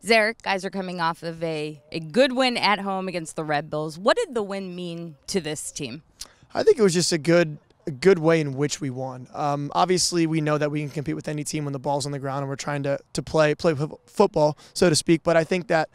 Zarek, guys are coming off of a good win at home against the Red Bulls. What did the win mean to this team? I think it was just a good way in which we won. Obviously, we know that we can compete with any team when the ball's on the ground and we're trying to play football, so to speak. But I think that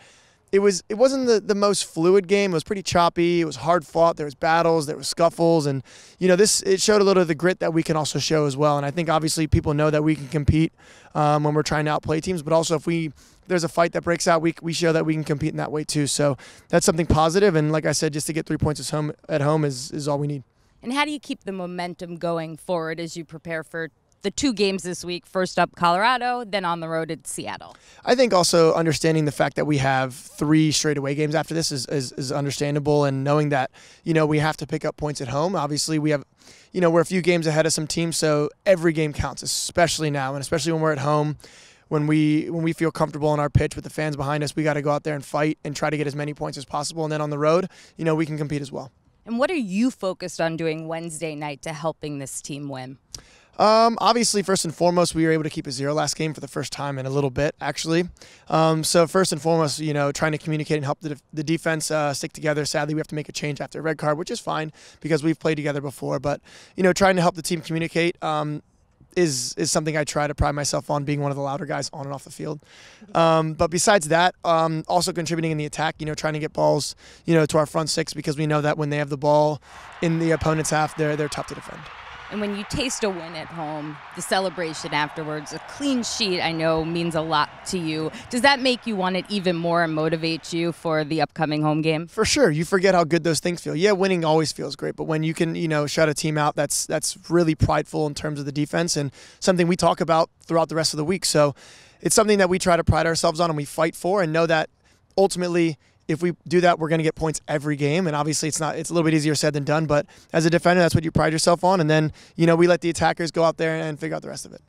it wasn't the most fluid game. It was pretty choppy. It was hard fought. There was battles. There was scuffles, and it showed a little of the grit that we can also show as well. And I think obviously people know that we can compete when we're trying to outplay teams. But also if there's a fight that breaks out, we show that we can compete in that way too. So that's something positive. And like I said, just to get 3 points at home is all we need. And how do you keep the momentum going forward as you prepare for the 2 games this week? First up, Colorado, then on the road at Seattle. I think also understanding the fact that we have 3 straight away games after this is understandable, and knowing that we have to pick up points at home. Obviously, we have we're a few games ahead of some teams, so every game counts, especially now, and especially when we're at home. When we feel comfortable on our pitch with the fans behind us, we got to go out there and fight and try to get as many points as possible. And then on the road, we can compete as well. And what are you focused on doing Wednesday night to helping this team win? Obviously, first and foremost, we were able to keep a 0 last game for the first time in a little bit, actually. So first and foremost, trying to communicate and help the defense stick together. Sadly, we have to make a change after a red card, which is fine because we've played together before. But, trying to help the team communicate is something I try to pride myself on, being one of the louder guys on and off the field. But besides that, also contributing in the attack, trying to get balls, to our front 6, because we know that when they have the ball in the opponent's half, they're tough to defend. And when you taste a win at home, the celebration afterwards, a clean sheet, I know means a lot to you. Does that make you want it even more and motivate you for the upcoming home game? For sure. You forget how good those things feel. Yeah, winning always feels great, but when you can, shut a team out, that's really prideful in terms of the defense, and something we talk about throughout the rest of the week. So it's something that we try to pride ourselves on and we fight for, and know that ultimately, if we do that, we're going to get points every game. And obviously it's a little bit easier said than done, but as a defender, that's what you pride yourself on. And then, we let the attackers go out there and figure out the rest of it.